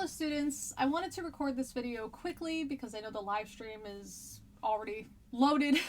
Hello students, I wanted to record this video quickly because I know the live stream is already loaded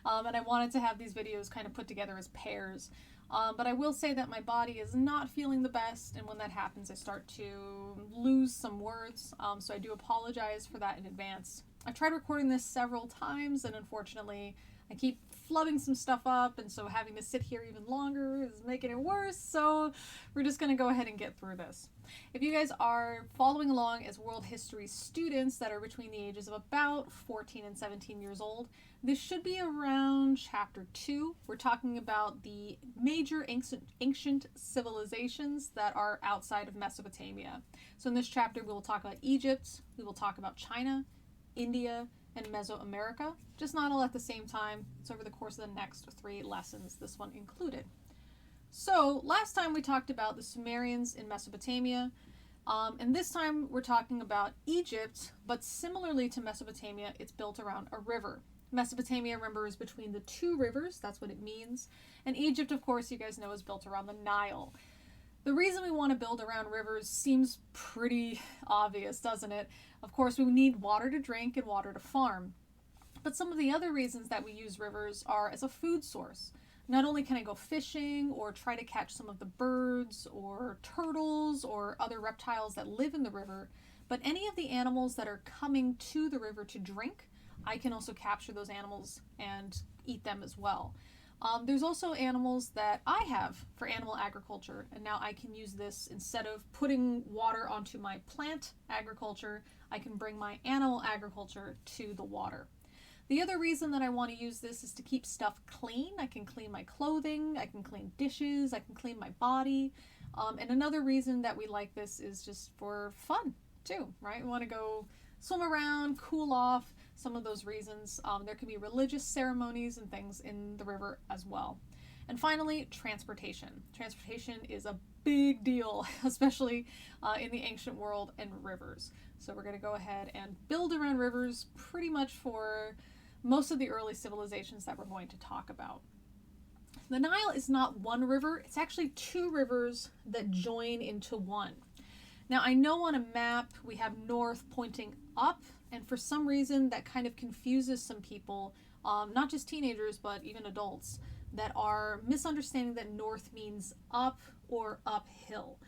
and I wanted to have these videos kind of put together as pairs. But I will say that my body is not feeling the best, and when that happens I start to lose some words, so I do apologize for that in advance. I tried recording this several times and unfortunately I keep flubbing some stuff up, and so having to sit here even longer is making it worse, so we're just going to go ahead and get through this. If you guys are following along as world history students that are between the ages of about 14 and 17 years old, this should be around chapter 2. We're talking about the major ancient civilizations that are outside of Mesopotamia. So in this chapter we will talk about Egypt, we will talk about China, India, and Mesoamerica, just not all at the same time. It's over the course of the next 3 lessons, this one included. So last time we talked about the Sumerians in Mesopotamia, and this time we're talking about Egypt, but similarly to Mesopotamia, it's built around a river. Mesopotamia, remember, is between the 2 rivers, that's what it means, and Egypt, of course, you guys know, is built around the Nile. The reason we want to build around rivers seems pretty obvious, doesn't it? Of course, we need water to drink and water to farm. But some of the other reasons that we use rivers are as a food source. Not only can I go fishing or try to catch some of the birds or turtles or other reptiles that live in the river, but any of the animals that are coming to the river to drink, I can also capture those animals and eat them as well. There's also animals that I have for animal agriculture, and now I can use this instead of putting water onto my plant agriculture. I can bring my animal agriculture to the water. The other reason that I want to use this is to keep stuff clean. I can clean my clothing, I can clean dishes, I can clean my body. And another reason that we like this is just for fun too, right? We want to go swim around, cool off, some of those reasons. There can be religious ceremonies and things in the river as well. And finally, transportation. Transportation is a big deal, especially in the ancient world and rivers. So we're going to go ahead and build around rivers pretty much for most of the early civilizations that we're going to talk about. The Nile is not one river, it's actually 2 rivers that join into one. Now I know on a map we have north pointing up, and for some reason that kind of confuses some people, not just teenagers but even adults, that are misunderstanding that north means up or uphill.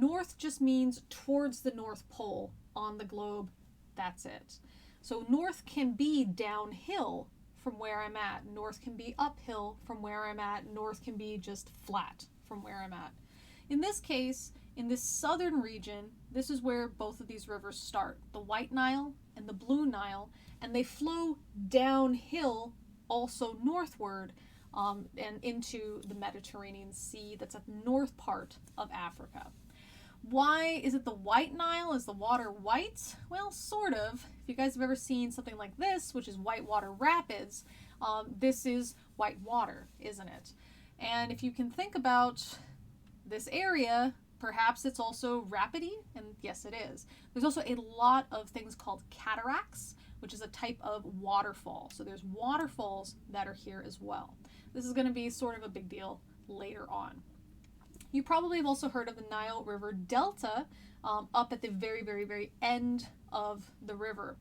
North just means towards the North Pole on the globe, that's it. So north can be downhill from where I'm at, north can be uphill from where I'm at, north can be just flat from where I'm at. In this case, in this southern region, this is where both of these rivers start, the White Nile and the Blue Nile, and they flow downhill also northward and into the Mediterranean Sea that's at the north part of Africa. Why is it the White Nile? Is the water white? Well, sort of. If you guys have ever seen something like this, which is whitewater rapids, this is white water, isn't it? And if you can think about this area, perhaps it's also rapidy, and yes it is. There's also a lot of things called cataracts, which is a type of waterfall. So there's waterfalls that are here as well. This is going to be sort of a big deal later on. You probably have also heard of the Nile River Delta up at the very, very, very end of the river.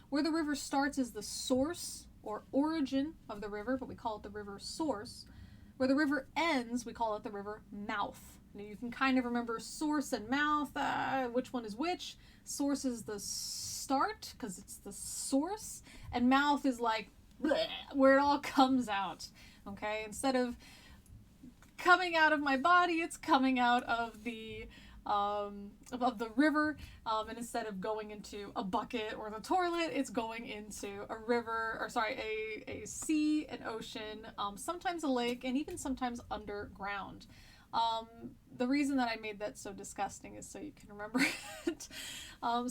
Where the river starts is the source or origin of the river, but we call it the river source. Where the river ends, we call it the river mouth. Now you can kind of remember source and mouth, which one is which. Source is the start, because it's the source, and mouth is like bleh, where it all comes out. Okay, instead of coming out of my body, it's coming out of the river, and instead of going into a bucket or the toilet, it's going into a river, or sorry, a sea, an ocean, sometimes a lake, and even sometimes underground. The reason that I made that so disgusting is so you can remember it.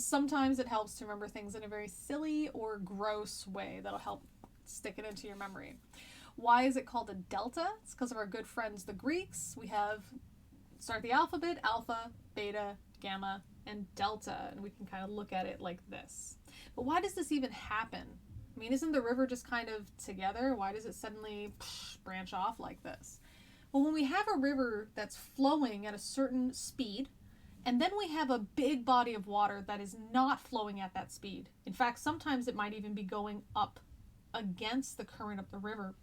Sometimes it helps to remember things in a very silly or gross way that'll help stick it into your memory. Why is it called a delta? It's because of our good friends, the Greeks. We have, start the alphabet, alpha, beta, gamma, and delta, and we can kind of look at it like this. But why does this even happen? I mean, isn't the river just kind of together? Why does it suddenly branch off like this? Well, when we have a river that's flowing at a certain speed And then we have a big body of water that is not flowing at that speed. In fact, sometimes it might even be going up against the current of the river.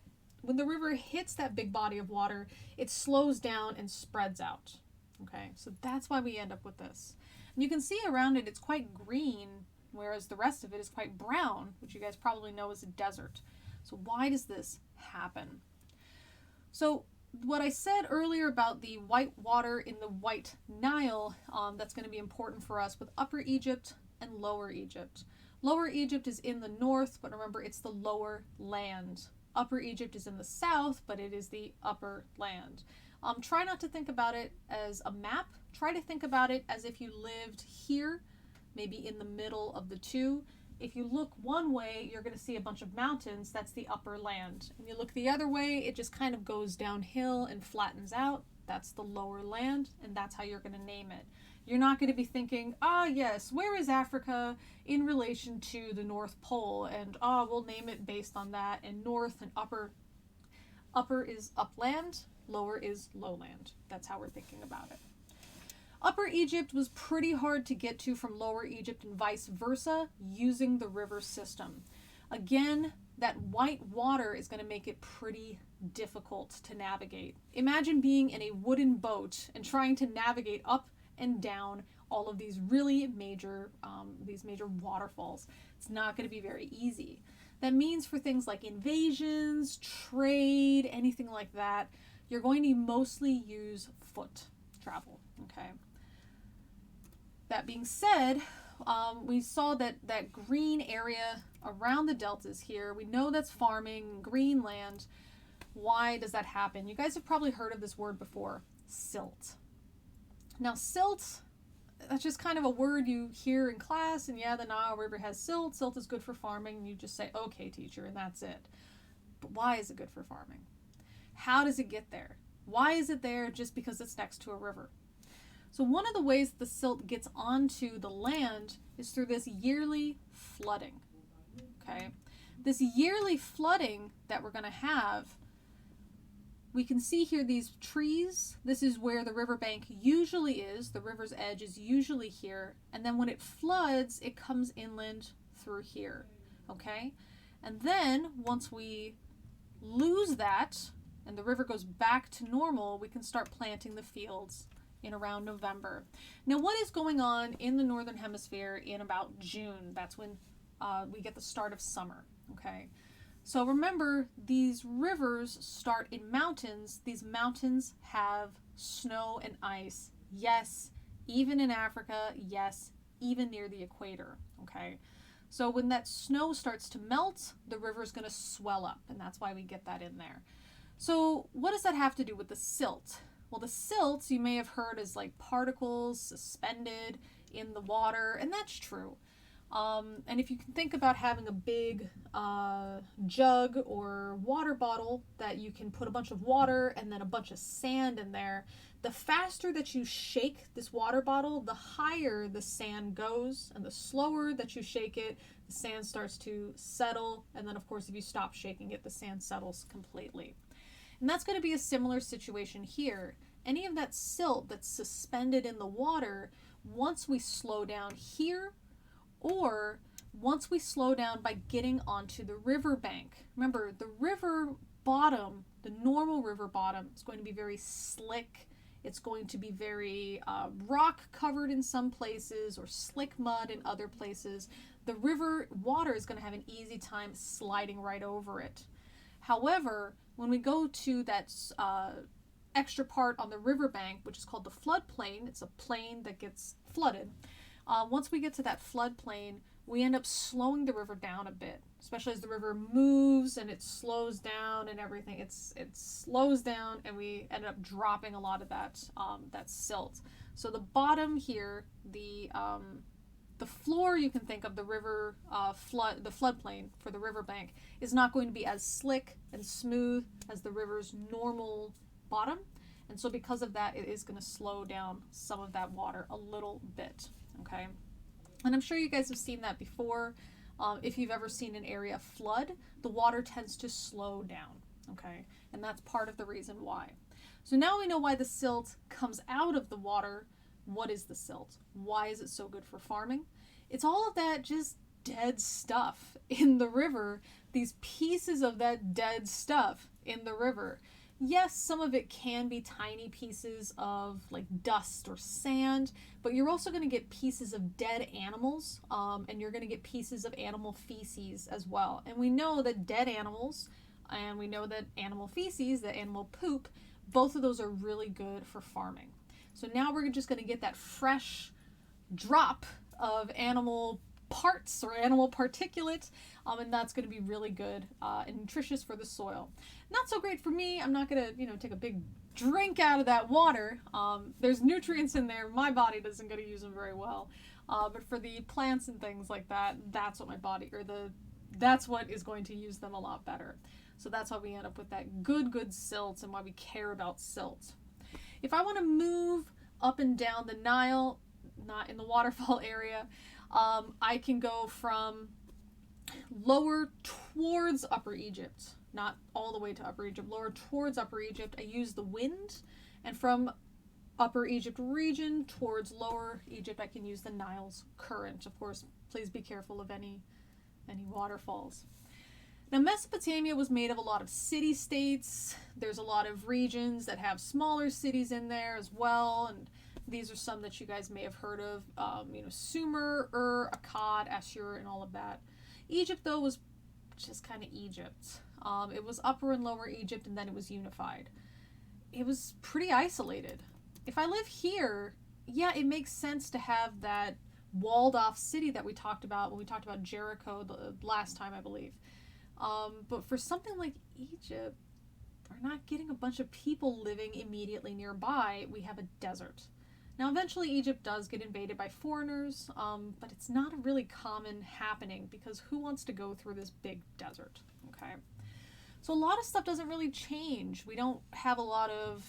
When the river hits that big body of water, it slows down and spreads out. Okay, so that's why we end up with this. And you can see around it, it's quite green, whereas the rest of it is quite brown, which you guys probably know is a desert. So why does this happen? So what I said earlier about the white water in the White Nile, that's going to be important for us with Upper Egypt and Lower Egypt. Lower Egypt is in the north, but remember it's the lower land. Upper Egypt is in the south, but it is the upper land. Try not to think about it as a map. Try to think about it as if you lived here, maybe in the middle of the two. If you look one way, you're going to see a bunch of mountains. That's the upper land. And you look the other way, it just kind of goes downhill and flattens out. That's the lower land, and that's how you're going to name it. You're not going to be thinking, yes, where is Africa in relation to the North Pole? And, we'll name it based on that. And north and upper is upland, lower is lowland. That's how we're thinking about it. Upper Egypt was pretty hard to get to from Lower Egypt and vice versa using the river system. Again, that white water is going to make it pretty difficult to navigate. Imagine being in a wooden boat and trying to navigate up and down all of these really major waterfalls. It's not going to be very easy. That means for things like invasions, trade, anything like that, you're going to mostly use foot travel, okay? That being said, we saw that green area around the deltas here. We know that's farming, green land. Why does that happen? You guys have probably heard of this word before, silt. Now, silt, that's just kind of a word you hear in class, and yeah, the Nile River has silt. Silt is good for farming, and you just say, okay, teacher, and that's it. But why is it good for farming? How does it get there? Why is it there just because it's next to a river? So one of the ways the silt gets onto the land is through this yearly flooding, okay? This yearly flooding that we're going to have, we can see here these trees. This is where the riverbank usually is. The river's edge is usually here. And then when it floods, it comes inland through here, okay? And then once we lose that and the river goes back to normal, we can start planting the fields in around November. Now, what is going on in the Northern Hemisphere in about June? That's when we get the start of summer, okay? So remember, these rivers start in mountains. These mountains have snow and ice. Yes, even in Africa. Yes, even near the equator, okay? So when that snow starts to melt, the river's going to swell up, and that's why we get that in there. So what does that have to do with the silt? Well, the silt you may have heard is like particles suspended in the water, and that's true. And if you can think about having a big jug or water bottle that you can put a bunch of water and then a bunch of sand in there, the faster that you shake this water bottle, the higher the sand goes, and the slower that you shake it, the sand starts to settle, and then of course if you stop shaking it, the sand settles completely. And that's going to be a similar situation here. Any of that silt that's suspended in the water, once we slow down here, or once we slow down by getting onto the riverbank. Remember, the river bottom, the normal river bottom, is going to be very slick. It's going to be very rock covered in some places or slick mud in other places. The river water is going to have an easy time sliding right over it. However, when we go to that extra part on the riverbank, which is called the floodplain, it's a plain that gets flooded. Once we get to that floodplain, we end up slowing the river down a bit, especially as the river moves and it slows down and everything. It slows down, and we end up dropping a lot of that silt. So the bottom here, the floor, you can think of the river the floodplain for the riverbank, is not going to be as slick and smooth as the river's normal bottom, and so because of that, it is going to slow down some of that water a little bit. Okay, and I'm sure you guys have seen that before. If you've ever seen an area flood, the water tends to slow down, okay, and that's part of the reason why. So now we know why the silt comes out of the water What is the silt? Why is it so good for farming? It's all of that just dead stuff in the river, these pieces of that dead stuff in the river. Yes, some of it can be tiny pieces of like dust or sand, but you're also going to get pieces of dead animals, and you're going to get pieces of animal feces as well. And we know that dead animals, and we know that animal feces, that animal poop, both of those are really good for farming. So now we're just going to get that fresh drop of animal parts or animal particulate, and that's going to be really good and nutritious for the soil. Not so great for me. I'm not going to, take a big drink out of that water. There's nutrients in there. My body doesn't get to use them very well. But for the plants and things like that, that's what my body, that's what is going to use them a lot better. So that's why we end up with that good silt and why we care about silt. If I want to move up and down the Nile, not in the waterfall area, I can go from lower towards Upper Egypt, not all the way to Upper Egypt, lower towards Upper Egypt. I use the wind, and from Upper Egypt region towards Lower Egypt, I can use the Nile's current. Of course, please be careful of any waterfalls. Now, Mesopotamia was made of a lot of city-states. There's a lot of regions that have smaller cities in there as well, and these are some that you guys may have heard of, Sumer, Akkad, Ashur, and all of that. Egypt, though, was just kind of Egypt. It was Upper and Lower Egypt, and then it was unified. It was pretty isolated. If I live here, yeah, it makes sense to have that walled-off city that we talked about when we talked about Jericho the last time, I believe. But for something like Egypt, we're not getting a bunch of people living immediately nearby. We have a desert. Now, eventually, Egypt does get invaded by foreigners, but it's not a really common happening because who wants to go through this big desert, okay? So a lot of stuff doesn't really change. We don't have a lot of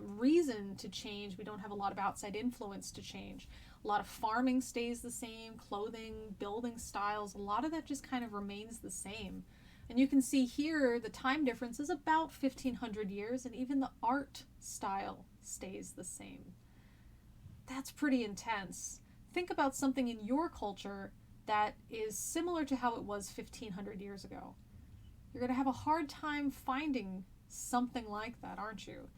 reason to change. We don't have a lot of outside influence to change. A lot of farming stays the same, clothing, building styles, a lot of that just kind of remains the same. And you can see here the time difference is about 1,500 years, and even the art style stays the same. That's pretty intense. Think about something in your culture that is similar to how it was 1,500 years ago. You're going to have a hard time finding something like that, aren't you?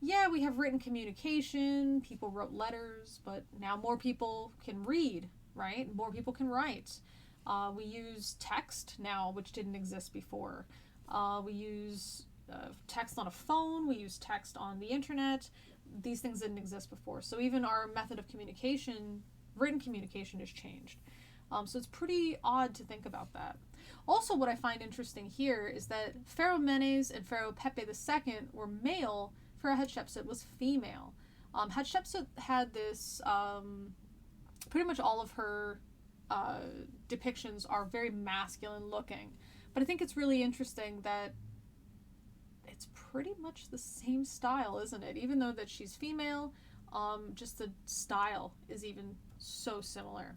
Yeah, we have written communication, people wrote letters, but now more people can read, right? More people can write. We use text now, which didn't exist before. We use text on a phone, we use text on the internet. These things didn't exist before. So even our method of communication, written communication, has changed. So it's pretty odd to think about that. Also, what I find interesting here is that Pharaoh Menes and Pharaoh Pepi II were male, Pharaoh Hatshepsut was female. Hatshepsut had this, pretty much all of her depictions are very masculine looking. But I think it's really interesting that it's pretty much the same style, isn't it? Even though that she's female, just the style is even so similar.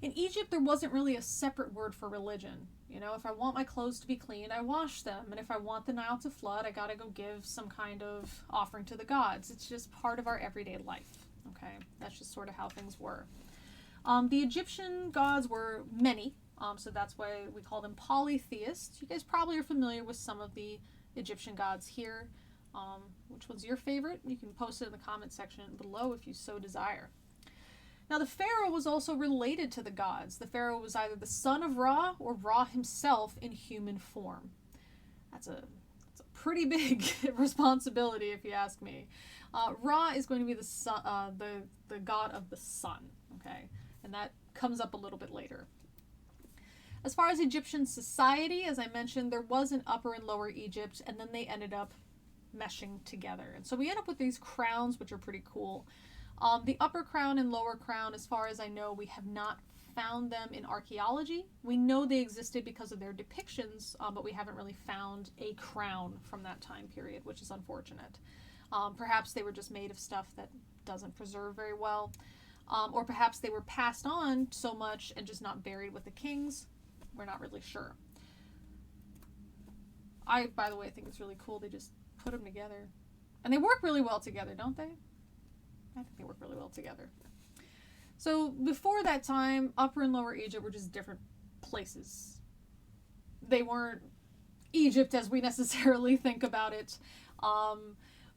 In Egypt, there wasn't really a separate word for religion. If I want my clothes to be clean, I wash them. And if I want the Nile to flood, I gotta go give some kind of offering to the gods. It's just part of our everyday life, okay? That's just sort of how things were. The Egyptian gods were many, so that's why we call them polytheists. You guys probably are familiar with some of the Egyptian gods here. Which one's your favorite? You can post it in the comment section below if you so desire. Now, the pharaoh was also related to the gods. The pharaoh was either the son of Ra or Ra himself in human form. That's a pretty big responsibility, if you ask me. Ra is going to be the god of the sun, okay? And that comes up a little bit later. As far as Egyptian society, as I mentioned, there was an Upper and Lower Egypt, and then they ended up meshing together. And so we end up with these crowns, which are pretty cool. The upper crown and lower crown, as far as I know, we have not found them in archaeology. We know they existed because of their depictions, but we haven't really found a crown from that time period, which is unfortunate. Perhaps they were just made of stuff that doesn't preserve very well. Or perhaps they were passed on so much and just not buried with the kings. We're not really sure. I, by the way, think it's really cool they just put them together. And they work really well together, don't they? I think they work really well together. So before that time, Upper and Lower Egypt were just different places. They weren't Egypt as we necessarily think about it.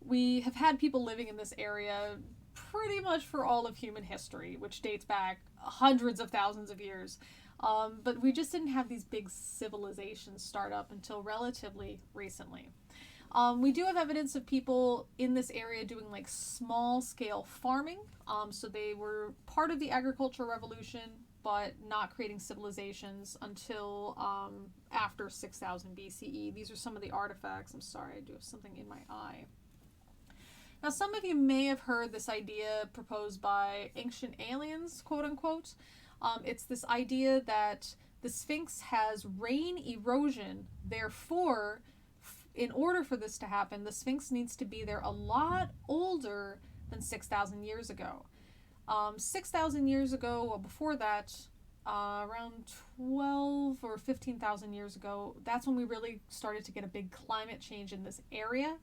We have had people living in this area pretty much for all of human history, which dates back hundreds of thousands of years. But we just didn't have these big civilizations start up until relatively recently. We do have evidence of people in this area doing like small scale farming. So they were part of the agricultural revolution, but not creating civilizations until after 6000 BCE. These are some of the artifacts. I'm sorry, I do have something in my eye. Now, some of you may have heard this idea proposed by ancient aliens, quote unquote. It's this idea that the Sphinx has rain erosion, therefore, in order for this to happen, the Sphinx needs to be there a lot older than 6,000 years ago. 6,000 years ago, or before that, around 12 or 15,000 years ago, that's when we really started to get a big climate change in this area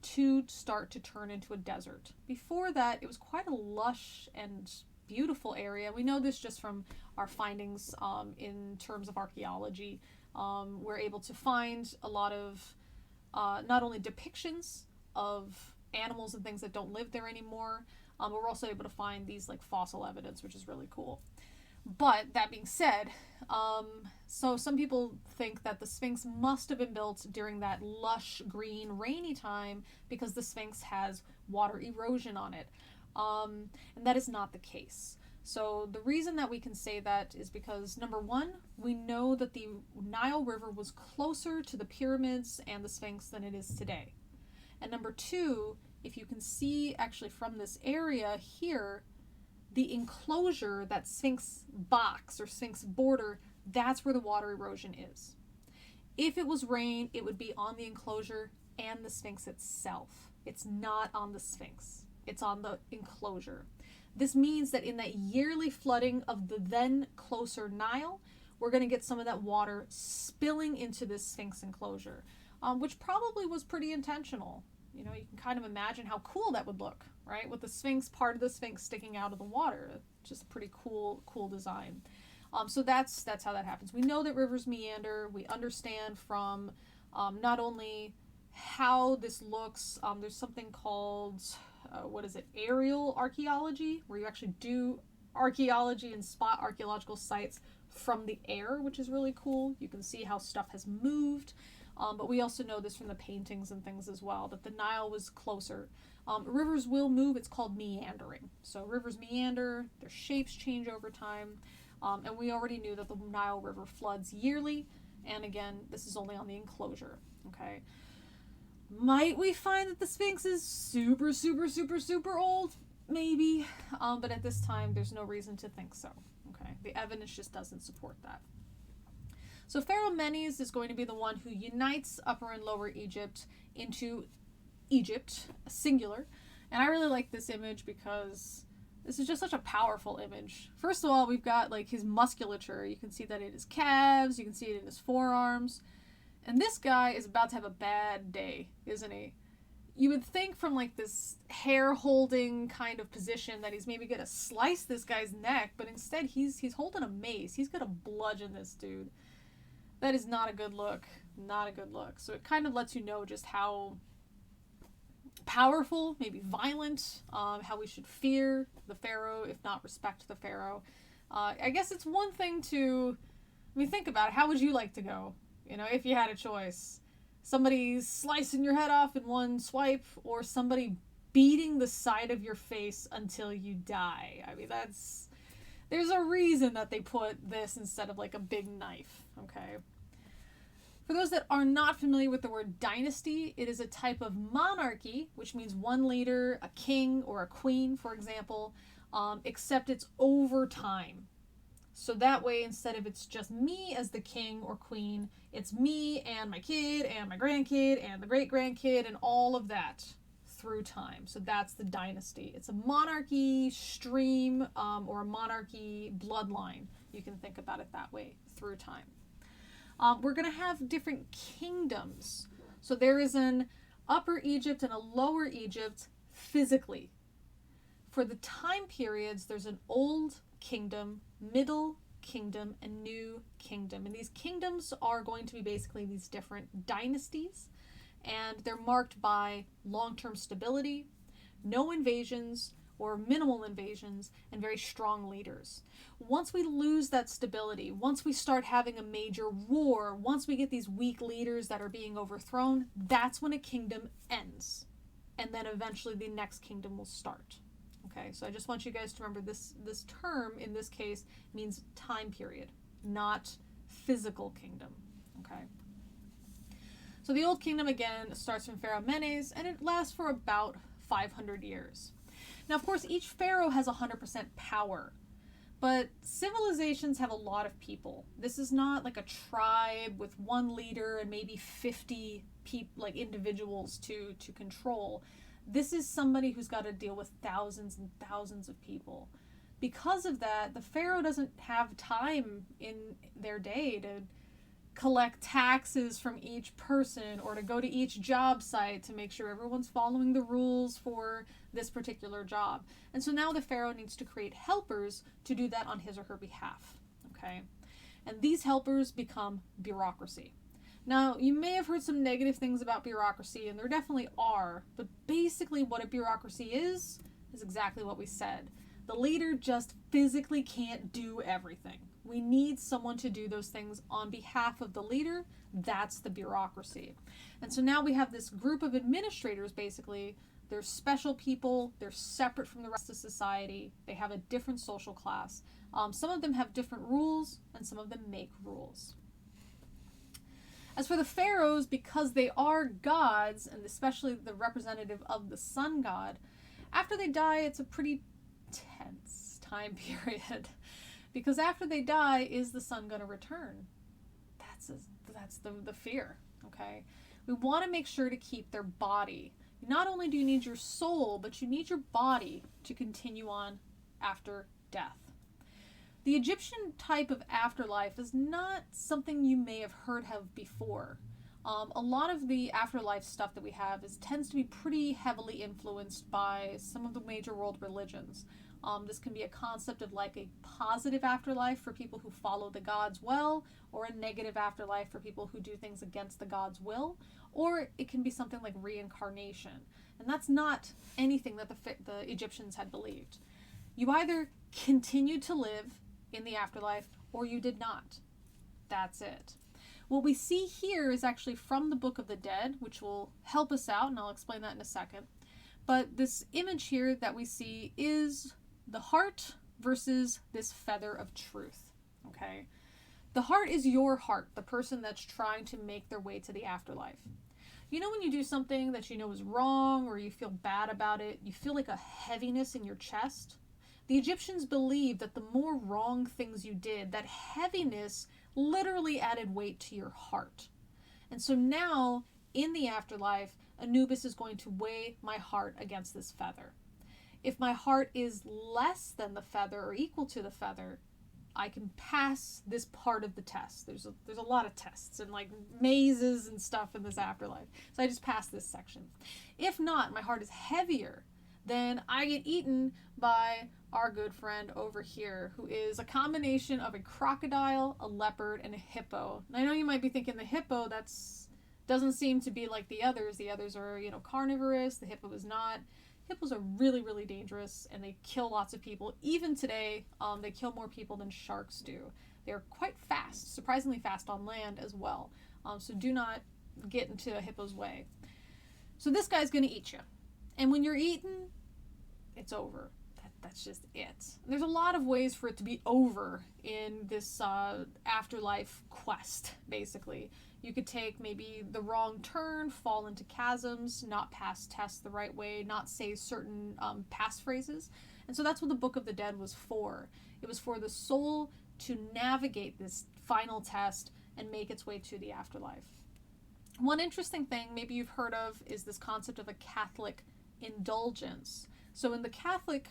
to start to turn into a desert. Before that, it was quite a lush and beautiful area. We know this just from our findings in terms of archaeology. We're able to find a lot of not only depictions of animals and things that don't live there anymore, but we're also able to find these like fossil evidence, which is really cool. But that being said, so some people think that the Sphinx must have been built during that lush, green, rainy time because the Sphinx has water erosion on it. And that is not the case. So the reason that we can say that is because, number one, we know that the Nile River was closer to the pyramids and the Sphinx than it is today. And number two, if you can see actually from this area here, the enclosure, that Sphinx box or Sphinx border, that's where the water erosion is. If it was rain, it would be on the enclosure and the Sphinx itself. It's not on the Sphinx. It's on the enclosure. This means that in that yearly flooding of the then closer Nile, we're going to get some of that water spilling into this Sphinx enclosure, which probably was pretty intentional. You know, you can kind of imagine how cool that would look, right? With the Sphinx, part of the Sphinx sticking out of the water. Just a pretty cool design. So that's how that happens. We know that rivers meander. We understand from not only how this looks, there's something called aerial archaeology, where you actually do archaeology and spot archaeological sites from the air, which is really cool. You can see how stuff has moved, but we also know this from the paintings and things as well, that the Nile was closer. Rivers will move. It's called meandering. So rivers meander, their shapes change over time, and we already knew that the Nile River floods yearly, and again, this is only on the enclosure, okay? Might we find that the Sphinx is super, super, super, super old? Maybe. But at this time, there's no reason to think so. Okay, the evidence just doesn't support that. So Pharaoh Menes is going to be the one who unites Upper and Lower Egypt into Egypt, singular. And I really like this image because this is just such a powerful image. First of all, we've got like his musculature. You can see that in his calves. You can see it in his forearms. And this guy is about to have a bad day, isn't he? You would think from like this hair holding kind of position that he's maybe gonna slice this guy's neck, but instead he's holding a mace. He's gonna bludgeon this dude. That is not a good look. Not a good look. So it kind of lets you know just how powerful, maybe violent, how we should fear the pharaoh, if not respect the pharaoh. I guess it's one thing to, think about it. How would you like to go? You know, if you had a choice. Somebody slicing your head off in one swipe, or somebody beating the side of your face until you die. I mean, there's a reason that they put this instead of like a big knife, okay? For those that are not familiar with the word dynasty, it is a type of monarchy, which means one leader, a king or a queen, for example, except it's over time. So that way, instead of it's just me as the king or queen, it's me and my kid and my grandkid and the great-grandkid and all of that through time. So that's the dynasty. It's a monarchy stream or a monarchy bloodline. You can think about it that way, through time. We're going to have different kingdoms. So there is an Upper Egypt and a Lower Egypt physically. For the time periods, there's an old kingdom, middle kingdom, and new kingdom. And these kingdoms are going to be basically these different dynasties, and they're marked by long-term stability, no invasions or minimal invasions, and very strong leaders. Once we lose that stability, once we start having a major war, once we get these weak leaders that are being overthrown, that's when a kingdom ends. And then eventually the next kingdom will start. Okay, so I just want you guys to remember this term in this case means time period, not physical kingdom. Okay. So the Old Kingdom, again, starts from Pharaoh Menes, and it lasts for about 500 years. Now, of course, each pharaoh has 100% power, but civilizations have a lot of people. This is not like a tribe with one leader and maybe 50 like individuals to control. This is somebody who's got to deal with thousands and thousands of people. Because of that, the pharaoh doesn't have time in their day to collect taxes from each person or to go to each job site to make sure everyone's following the rules for this particular job. And so now the pharaoh needs to create helpers to do that on his or her behalf. Okay? And these helpers become bureaucracy. Now, you may have heard some negative things about bureaucracy, and there definitely are, but basically what a bureaucracy is exactly what we said. The leader just physically can't do everything. We need someone to do those things on behalf of the leader. That's the bureaucracy. And so now we have this group of administrators, basically. They're special people. They're separate from the rest of society. They have a different social class. Some of them have different rules, and some of them make rules. As for the pharaohs, because they are gods, and especially the representative of the sun god, after they die, it's a pretty tense time period. Because after they die, is the sun going to return? That's the fear, okay? We want to make sure to keep their body. Not only do you need your soul, but you need your body to continue on after death. The Egyptian type of afterlife is not something you may have heard of before. A lot of the afterlife stuff that we have tends to be pretty heavily influenced by some of the major world religions. This can be a concept of like a positive afterlife for people who follow the gods well, or a negative afterlife for people who do things against the gods' will, or it can be something like reincarnation. And that's not anything that the Egyptians had believed. You either continued to live in the afterlife or you did not. That's it. What we see here is actually from the Book of the Dead, which will help us out, and I'll explain that in a second. But this image here that we see is the heart versus this feather of truth, okay? The heart is your heart, the person that's trying to make their way to the afterlife. You know when you do something that you know is wrong or you feel bad about it, you feel like a heaviness in your chest? The Egyptians believed that the more wrong things you did, that heaviness literally added weight to your heart. And so now, in the afterlife, Anubis is going to weigh my heart against this feather. If my heart is less than the feather or equal to the feather, I can pass this part of the test. There's a lot of tests and like mazes and stuff in this afterlife. So I just passed this section. If not, my heart is heavier, then I get eaten by our good friend over here, who is a combination of a crocodile, a leopard, and a hippo. And I know you might be thinking the hippo, doesn't seem to be like the others. The others are, carnivorous. The hippo is not. Hippos are really, really dangerous, and they kill lots of people. Even today, they kill more people than sharks do. They're quite fast, surprisingly fast on land as well. So do not get into a hippo's way. So this guy's going to eat you. And when you're eaten, it's over. That's just it. There's a lot of ways for it to be over in this afterlife quest, basically. You could take maybe the wrong turn, fall into chasms, not pass tests the right way, not say certain passphrases. And so that's what the Book of the Dead was for. It was for the soul to navigate this final test and make its way to the afterlife. One interesting thing maybe you've heard of is this concept of a Catholic indulgence. So in the Catholic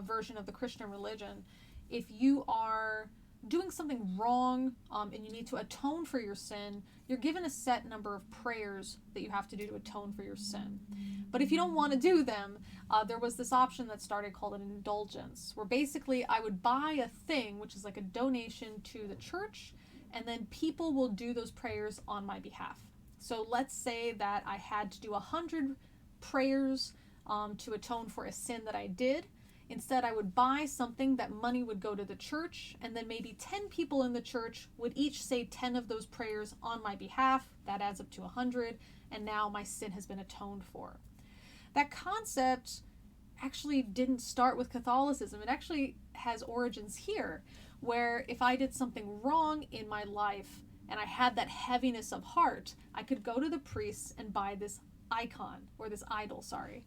version of the Christian religion, if you are doing something wrong and you need to atone for your sin, you're given a set number of prayers that you have to do to atone for your sin. But if you don't want to do them, there was this option that started called an indulgence, where basically I would buy a thing, which is like a donation to the church, and then people will do those prayers on my behalf. So let's say that I had to do 100 prayers to atone for a sin that I did. Instead, I would buy something that money would go to the church, and then maybe 10 people in the church would each say 10 of those prayers on my behalf. That adds up to 100, and now my sin has been atoned for. That concept actually didn't start with Catholicism. It actually has origins here, where if I did something wrong in my life and I had that heaviness of heart, I could go to the priest and buy this icon, or this idol, sorry.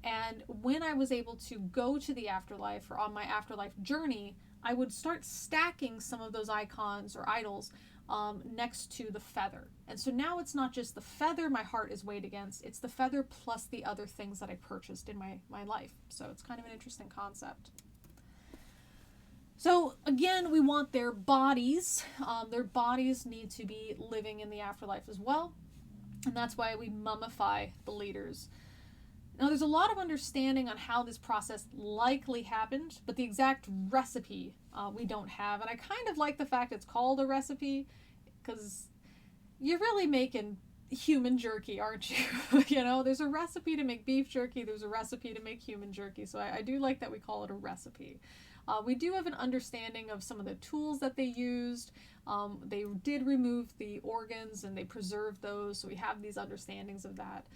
And when I was able to go to the afterlife, or on my afterlife journey, I would start stacking some of those icons or idols next to the feather. And so now it's not just the feather my heart is weighed against, it's the feather plus the other things that I purchased in my life. So it's kind of an interesting concept. So again, we want their bodies. Their bodies need to be living in the afterlife as well. And that's why we mummify the leaders. Now, there's a lot of understanding on how this process likely happened, but the exact recipe we don't have. And I kind of like the fact it's called a recipe, because you're really making human jerky, aren't you? You know, there's a recipe to make beef jerky, there's a recipe to make human jerky. So I do like that we call it a recipe. We do have an understanding of some of the tools that they used. They did remove the organs and they preserved those, so we have these understandings of that.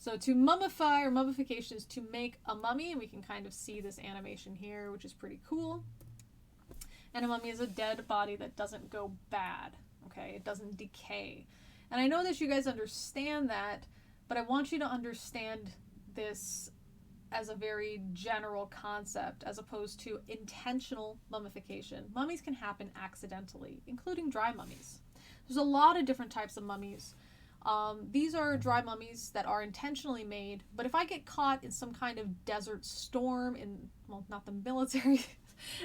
So to mummify, or mummification, is to make a mummy, and we can kind of see this animation here, which is pretty cool. And a mummy is a dead body that doesn't go bad, okay? It doesn't decay. And I know that you guys understand that, but I want you to understand this as a very general concept, as opposed to intentional mummification. Mummies can happen accidentally, including dry mummies. There's a lot of different types of mummies. These are dry mummies that are intentionally made, but if I get caught in some kind of desert storm, well, not the military,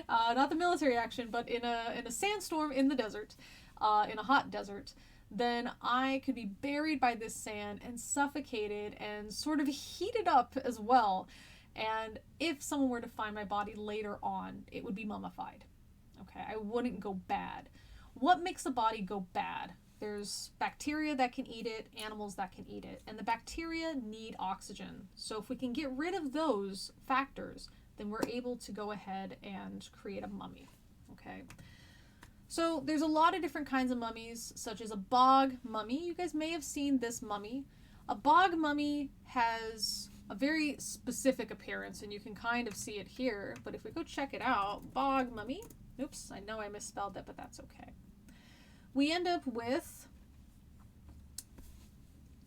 not the military action, but in a sandstorm in the desert, in a hot desert, then I could be buried by this sand and suffocated and sort of heated up as well. And if someone were to find my body later on, it would be mummified. Okay, I wouldn't go bad. What makes a body go bad? There's bacteria that can eat it, animals that can eat it, and the bacteria need oxygen. So if we can get rid of those factors, then we're able to go ahead and create a mummy. Okay. So there's a lot of different kinds of mummies, such as a bog mummy. You guys may have seen this mummy. A bog mummy has a very specific appearance, and you can kind of see it here. But if we go check it out, bog mummy. Oops, I know I misspelled it, but that's okay. We end up with,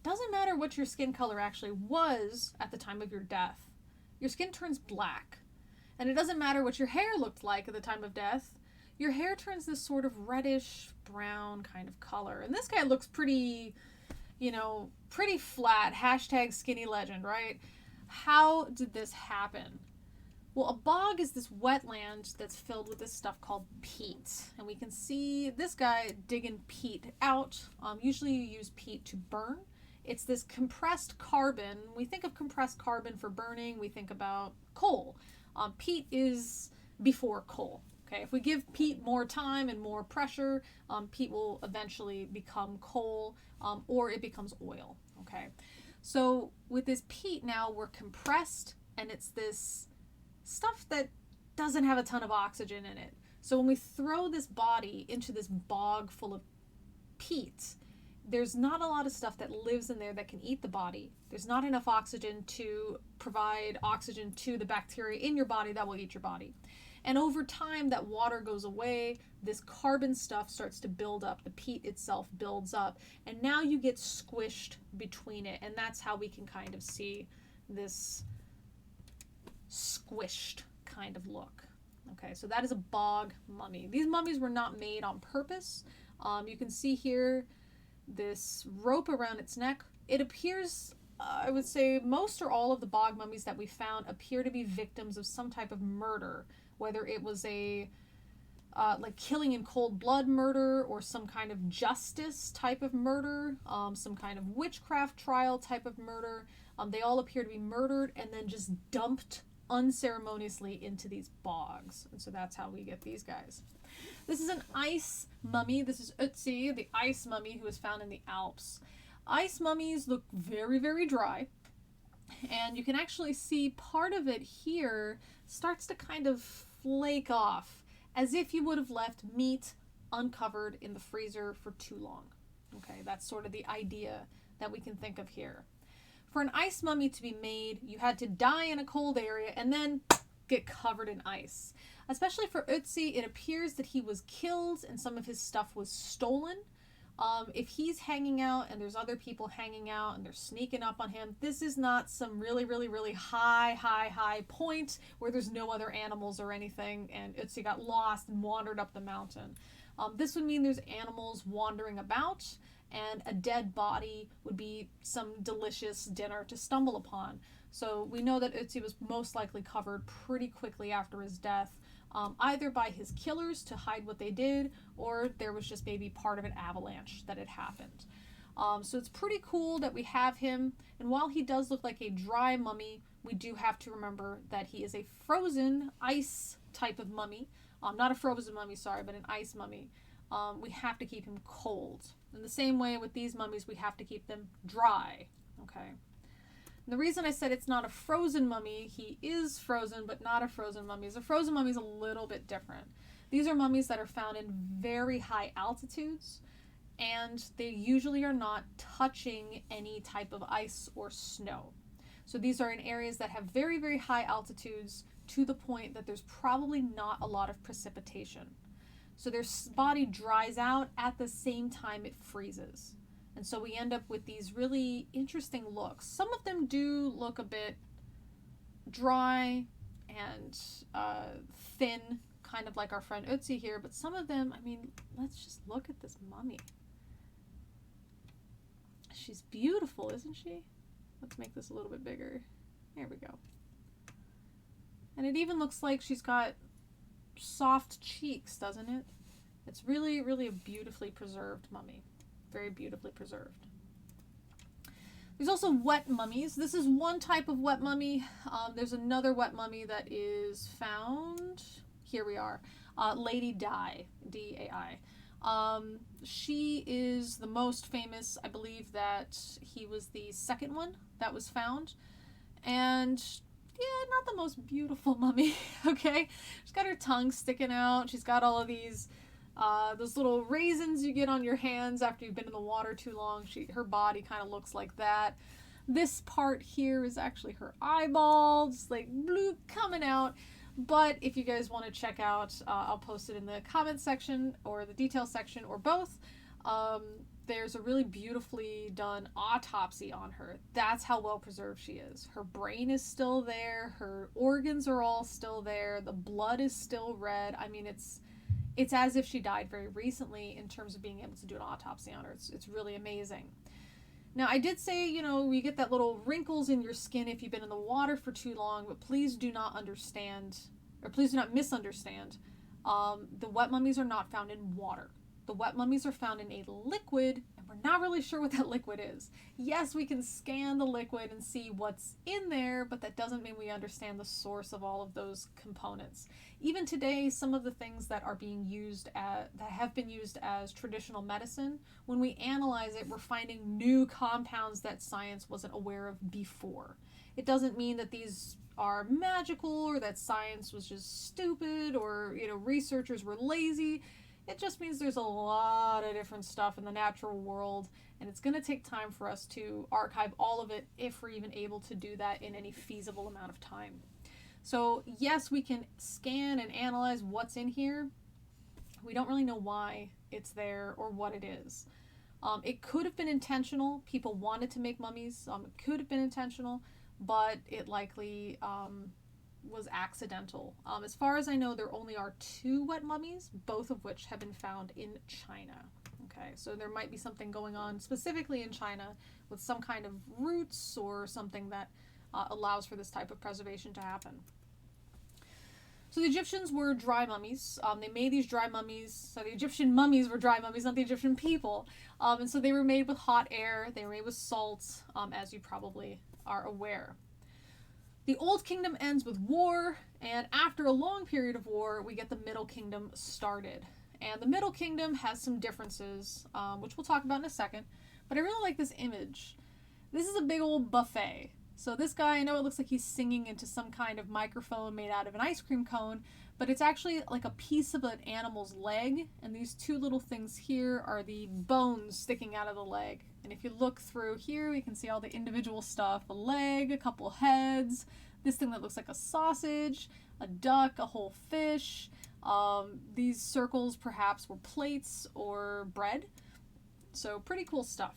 doesn't matter what your skin color actually was at the time of your death. Your skin turns black. And it doesn't matter what your hair looked like at the time of death. Your hair turns this sort of reddish brown kind of color. And this guy looks pretty, pretty flat. Hashtag skinny legend, right? How did this happen? Well, a bog is this wetland that's filled with this stuff called peat. And we can see this guy digging peat out. Usually you use peat to burn. It's this compressed carbon. We think of compressed carbon for burning. We think about coal. Peat is before coal. Okay, if we give peat more time and more pressure, peat will eventually become coal, or it becomes oil. Okay, so with this peat now, we're compressed, and it's this stuff that doesn't have a ton of oxygen in it. So when we throw this body into this bog full of peat, there's not a lot of stuff that lives in there that can eat the body. There's not enough oxygen to provide oxygen to the bacteria in your body that will eat your body. And over time, that water goes away, this carbon stuff starts to build up, the peat itself builds up, and now you get squished between it. And that's how we can kind of see this squished kind of look. Okay, so that is a bog mummy. These mummies were not made on purpose. You can see here this rope around its neck. It appears, I would say most or all of the bog mummies that we found appear to be victims of some type of murder, whether it was a like killing in cold blood murder or some kind of justice type of murder, some kind of witchcraft trial type of murder. They all appear to be murdered and then just dumped unceremoniously into these bogs. And so that's how we get these guys. This is an ice mummy. This is Ötzi, the ice mummy, who was found in the Alps. Ice mummies look very, very dry. And you can actually see part of it here starts to kind of flake off, as if you would have left meat uncovered in the freezer for too long. Okay, that's sort of the idea that we can think of here. For an ice mummy to be made, you had to die in a cold area and then get covered in ice. Especially for Ötzi, it appears that he was killed and some of his stuff was stolen. If he's hanging out and there's other people hanging out and they're sneaking up on him, this is not some really, really, really high point where there's no other animals or anything and Ötzi got lost and wandered up the mountain. This would mean there's animals wandering about, and a dead body would be some delicious dinner to stumble upon. So we know that Ötzi was most likely covered pretty quickly after his death, either by his killers to hide what they did, or there was just maybe part of an avalanche that had happened. So it's pretty cool that we have him, and while he does look like a dry mummy, we do have to remember that he is a frozen ice type of mummy. Not a frozen mummy, sorry, but an ice mummy. We have to keep him cold. In the same way with these mummies, we have to keep them dry. Okay. And the reason I said it's not a frozen mummy, he is frozen, but not a frozen mummy. A frozen mummy is a little bit different. These are mummies that are found in very high altitudes, and they usually are not touching any type of ice or snow. So these are in areas that have very, very high altitudes, to the point that there's probably not a lot of precipitation. So their body dries out at the same time it freezes. And so we end up with these really interesting looks. Some of them do look a bit dry and thin, kind of like our friend Ötzi here, but some of them, I mean, let's just look at this mummy. She's beautiful, isn't she? Let's make this a little bit bigger. There we go. And it even looks like she's got soft cheeks, doesn't it? It's really, really a beautifully preserved mummy. Very beautifully preserved. There's also wet mummies. This is one type of wet mummy. There's another wet mummy that is found. Here we are. Lady Dai, D-A-I. She is the most famous. I believe that he was the second one that was found. And yeah, not the most beautiful mummy, okay? She's got her tongue sticking out. She's got all of these, those little raisins you get on your hands after you've been in the water too long. Her body kind of looks like that. This part here is actually her eyeballs, like bloop coming out. But if you guys want to check out, I'll post it in the comment section or the detail section or both. There's a really beautifully done autopsy on her. That's how well preserved she is. Her brain is still there. Her organs are all still there. The blood is still red. I mean, it's as if she died very recently in terms of being able to do an autopsy on her. It's really amazing. Now, I did say, you know, you get that little wrinkles in your skin if you've been in the water for too long, but please do not misunderstand. The wet mummies are not found in water. The wet mummies are found in a liquid, and we're not really sure what that liquid is. Yes, we can scan the liquid and see what's in there, but that doesn't mean we understand the source of all of those components. Even today, some of the things that are being used that have been used as traditional medicine, when we analyze it, we're finding new compounds that science wasn't aware of before. It doesn't mean that these are magical or that science was just stupid or, you know, researchers were lazy. It just means there's a lot of different stuff in the natural world, and it's going to take time for us to archive all of it if we're even able to do that in any feasible amount of time. So yes, we can scan and analyze what's in here. We don't really know why it's there or what it is. It could have been intentional. People wanted to make mummies. It could have been intentional, but it likely was accidental. As far as I know, there only are 2 wet mummies, both of which have been found in China. Okay, so there might be something going on specifically in China with some kind of roots or something that allows for this type of preservation to happen. So the Egyptians were dry mummies. They made these dry mummies. So the Egyptian mummies were dry mummies, not the Egyptian people. And so they were made with hot air. They were made with salt, as you probably are aware. The Old Kingdom ends with war, and after a long period of war, we get the Middle Kingdom started. And the Middle Kingdom has some differences, which we'll talk about in a second. But I really like this image. This is a big old buffet. So this guy, I know it looks like he's singing into some kind of microphone made out of an ice cream cone, but it's actually like a piece of an animal's leg, and these two little things here are the bones sticking out of the leg. And if you look through here, you can see all the individual stuff: a leg, a couple heads, this thing that looks like a sausage, a duck, a whole fish. These circles perhaps were plates or bread. So pretty cool stuff.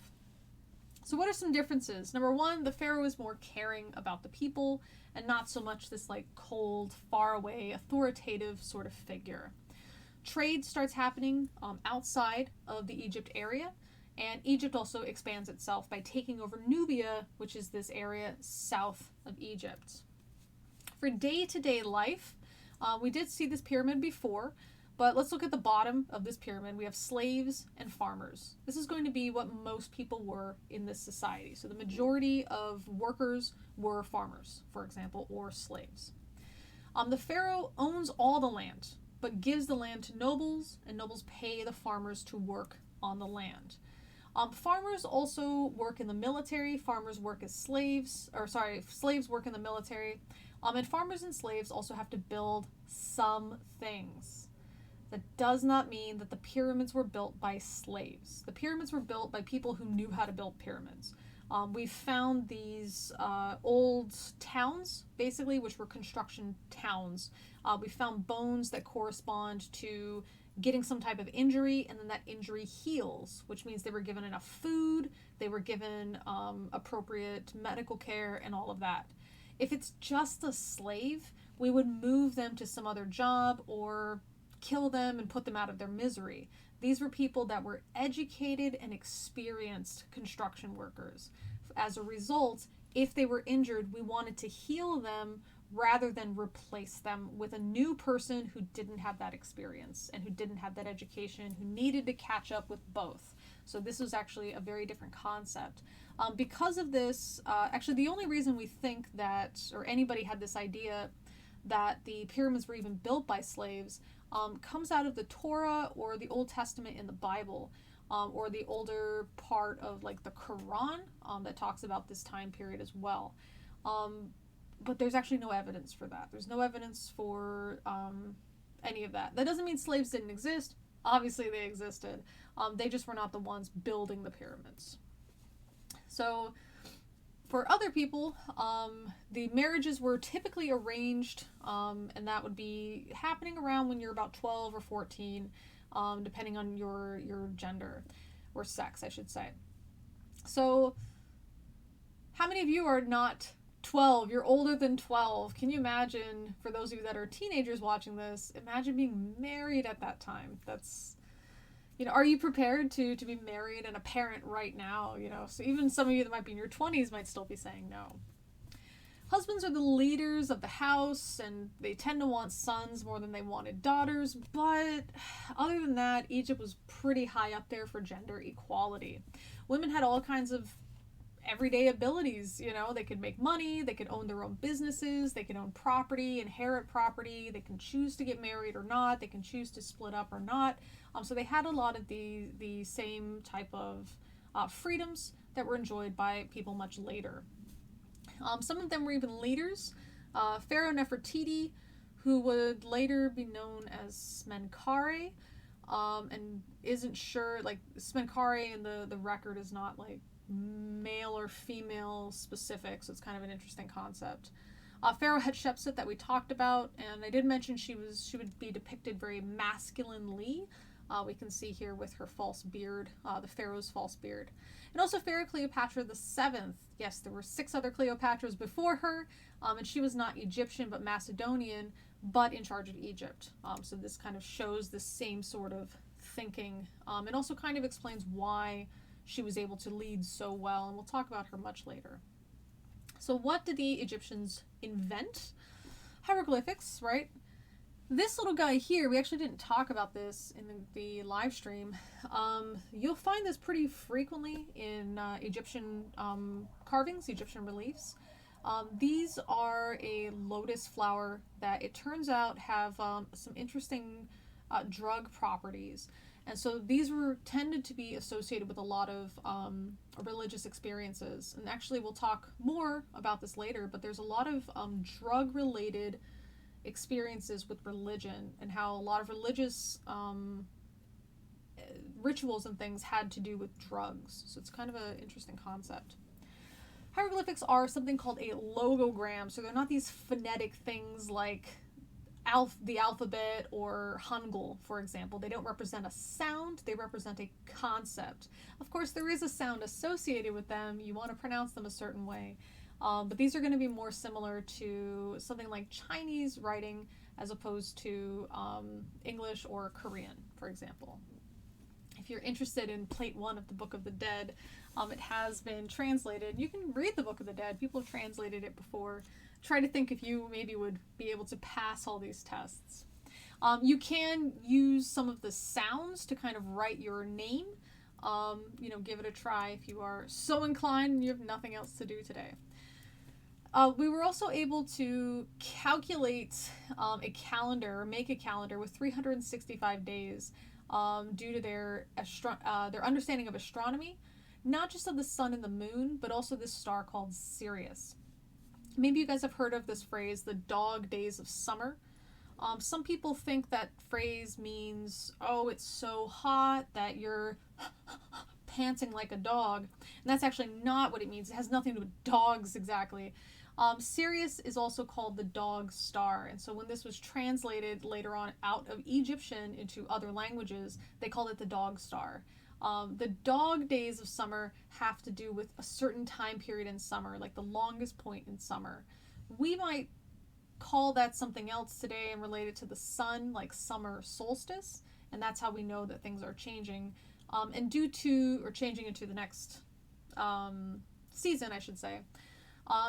So what are some differences? Number one, the pharaoh is more caring about the people and not so much this like cold, far away, authoritative sort of figure. Trade starts happening outside of the Egypt area, and Egypt also expands itself by taking over Nubia, which is this area south of Egypt. For day-to-day life, we did see this pyramid before, but let's look at the bottom of this pyramid. We have slaves and farmers. This is going to be what most people were in this society. So the majority of workers were farmers, for example, or slaves. The pharaoh owns all the land, but gives the land to nobles, and nobles pay the farmers to work on the land. Farmers also work in the military. Farmers work as slaves, slaves work in the military. And farmers and slaves also have to build some things. That does not mean that the pyramids were built by slaves. The pyramids were built by people who knew how to build pyramids. We've found these old towns, basically, which were construction towns. We found bones that correspond to getting some type of injury, and then that injury heals, which means they were given enough food, they were given appropriate medical care, and all of that. If it's just a slave, we would move them to some other job or kill them and put them out of their misery. These were people that were educated and experienced construction workers. As a result, if they were injured, we wanted to heal them rather than replace them with a new person who didn't have that experience and who didn't have that education, who needed to catch up with both. So this was actually a very different concept. Because of this, actually the only reason we think that, or anybody had this idea that the pyramids were even built by slaves, comes out of the Torah or the Old Testament in the Bible, or the older part of like the Quran that talks about this time period as well. But there's actually no evidence for that. There's no evidence for any of that. That doesn't mean slaves didn't exist. Obviously they existed. They just were not the ones building the pyramids. So for other people, the marriages were typically arranged, and that would be happening around when you're about 12 or 14, depending on your gender, or sex, I should say. So how many of you are not 12? You're older than 12. Can you imagine, for those of you that are teenagers watching this, imagine being married at that time? That's, are you prepared to be married and a parent right now? So even some of you that might be in your 20s might still be saying no. Husbands are the leaders of the house, and they tend to want sons more than they wanted daughters, but other than that, Egypt was pretty high up there for gender equality. Women had all kinds of everyday abilities. They could make money, they could own their own businesses, they could own property, inherit property, they can choose to get married or not, they can choose to split up or not. So they had a lot of the same type of freedoms that were enjoyed by people much later. Some of them were even leaders. Pharaoh Nefertiti, who would later be known as Smenkhare, and isn't sure, like Smenkhare in the record is not like male or female specific, so it's kind of an interesting concept. Pharaoh Hatshepsut that we talked about, and I did mention she would be depicted very masculinely. We can see here with her false beard, the pharaoh's false beard. And also Pharaoh Cleopatra VII. Yes, there were 6 other Cleopatras before her, and she was not Egyptian but Macedonian, but in charge of Egypt. So this kind of shows the same sort of thinking, and also kind of explains why she was able to lead so well, and we'll talk about her much later. So what did the Egyptians invent? Hieroglyphics, right? This little guy here, we actually didn't talk about this in the live stream. You'll find this pretty frequently in Egyptian carvings, Egyptian reliefs. These are a lotus flower that it turns out have some interesting drug properties. And so these were tended to be associated with a lot of religious experiences. And actually, we'll talk more about this later, but there's a lot of drug related experiences with religion and how a lot of religious rituals and things had to do with drugs. So it's kind of an interesting concept. Hieroglyphics are something called a logogram. So they're not these phonetic things like the alphabet or Hangul, for example. They don't represent a sound, they represent a concept. Of course, there is a sound associated with them. You want to pronounce them a certain way. But these are going to be more similar to something like Chinese writing as opposed to English or Korean, for example. If you're interested in Plate 1 of the Book of the Dead, it has been translated. You can read the Book of the Dead. People have translated it before. Try to think if you maybe would be able to pass all these tests. You can use some of the sounds to kind of write your name. Give it a try if you are so inclined and you have nothing else to do today. We were also able to calculate a calendar, make a calendar with 365 days due to their understanding of astronomy, not just of the sun and the moon, but also this star called Sirius. Maybe you guys have heard of this phrase, the dog days of summer. Some people think that phrase means, oh, it's so hot that you're panting like a dog. And that's actually not what it means. It has nothing to do with dogs exactly. Sirius is also called the dog star. And so when this was translated later on out of Egyptian into other languages, they called it the dog star. The dog days of summer have to do with a certain time period in summer, like the longest point in summer. We might call that something else today and relate it to the sun, like summer solstice, and that's how we know that things are changing. And due to, or changing into the next season, I should say,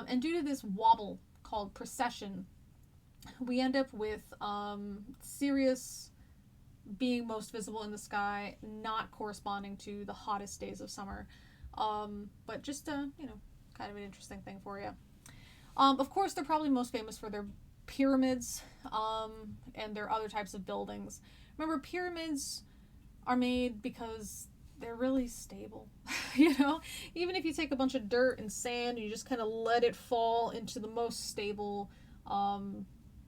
and due to this wobble called precession, we end up with Sirius being most visible in the sky, not corresponding to the hottest days of summer. But just kind of an interesting thing for you. Of course, they're probably most famous for their pyramids and their other types of buildings. Remember, pyramids are made because they're really stable. Even if you take a bunch of dirt and sand and you just kind of let it fall into the most stable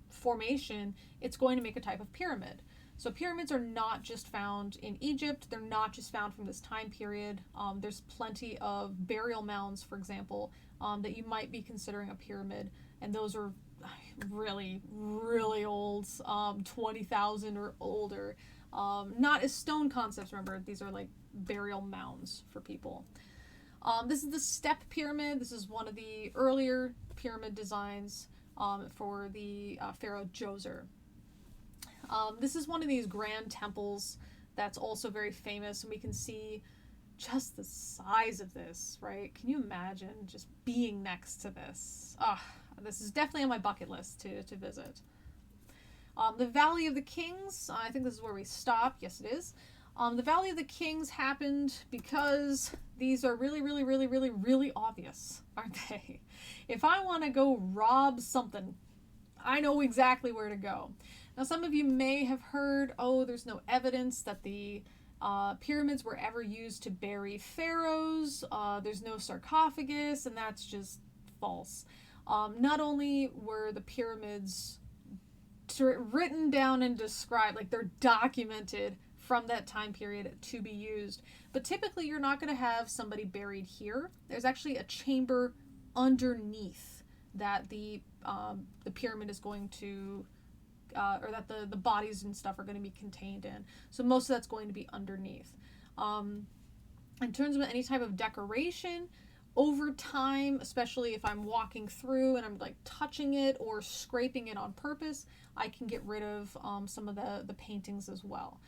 formation, it's going to make a type of pyramid. So pyramids are not just found in Egypt. They're not just found from this time period. There's plenty of burial mounds, for example, that you might be considering a pyramid. And those are really, really old, 20,000 or older. Not as stone concepts, remember. These are like burial mounds for people. This is the step pyramid. This is one of the earlier pyramid designs for the pharaoh Djoser. This is one of these grand temples that's also very famous, and we can see just the size of this, right? Can you imagine just being next to this? This is definitely on my bucket list to visit. The Valley of the Kings, I think this is where we stop. Yes, it is. The Valley of the Kings happened because these are really, really, really, really, really obvious, aren't they? If I want to go rob something, I know exactly where to go. Now, some of you may have heard, there's no evidence that the pyramids were ever used to bury pharaohs. There's no sarcophagus, and that's just false. Not only were the pyramids written down and described, like they're documented from that time period to be used, but typically you're not going to have somebody buried here. There's actually a chamber underneath that the pyramid is going to or that the bodies and stuff are going to be contained in. So most of that's going to be underneath. In terms of any type of decoration, over time, especially if I'm walking through and I'm like touching it or scraping it on purpose, I can get rid of some of the paintings as well.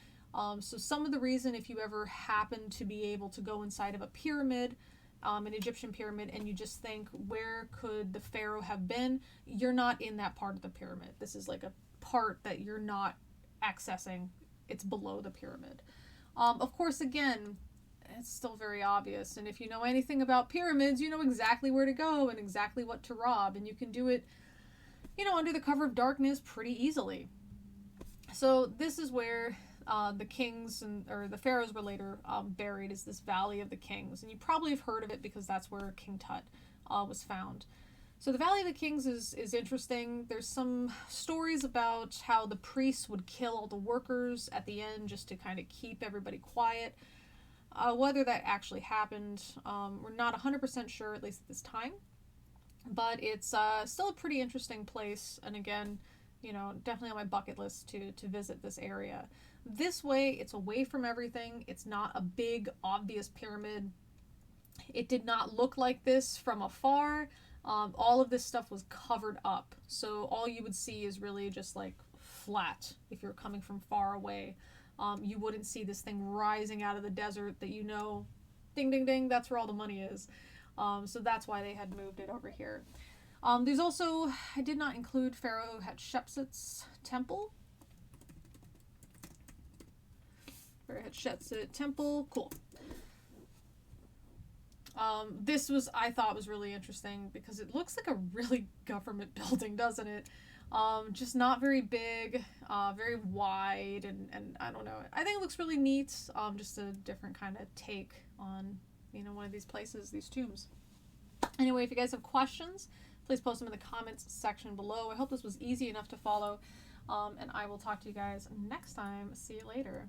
So some of the reason, if you ever happen to be able to go inside of a pyramid, an Egyptian pyramid, and you just think, where could the pharaoh have been? You're not in that part of the pyramid. This is like a part that you're not accessing. It's below the pyramid. Of course, again, it's still very obvious. And if you know anything about pyramids, you know exactly where to go and exactly what to rob. And you can do it, you know, under the cover of darkness pretty easily. So this is where the kings or the pharaohs were later buried, is this Valley of the Kings. And you probably have heard of it because that's where King Tut was found. So the Valley of the Kings is interesting. There's some stories about how the priests would kill all the workers at the end just to kind of keep everybody quiet. Whether that actually happened, we're not 100% sure, at least at this time. But it's still a pretty interesting place. And again, you know, definitely on my bucket list to visit this area. This way, it's away from everything. It's not a big, obvious pyramid. It did not look like this from afar. All of this stuff was covered up. So all you would see is really just like flat if you're coming from far away. You wouldn't see this thing rising out of the desert that, you know, ding, ding, ding, that's where all the money is. So that's why they had moved it over here. There's also, I did not include Pharaoh Hatshepsut's temple. Pharaoh Hatshepsut temple, cool. This was, I thought, was really interesting because it looks like a really government building, doesn't it? Just not very big, very wide, and I don't know. I think it looks really neat. Just a different kind of take on, you know, one of these places, these tombs. Anyway, if you guys have questions, please post them in the comments section below. I hope this was easy enough to follow, and I will talk to you guys next time. See you later.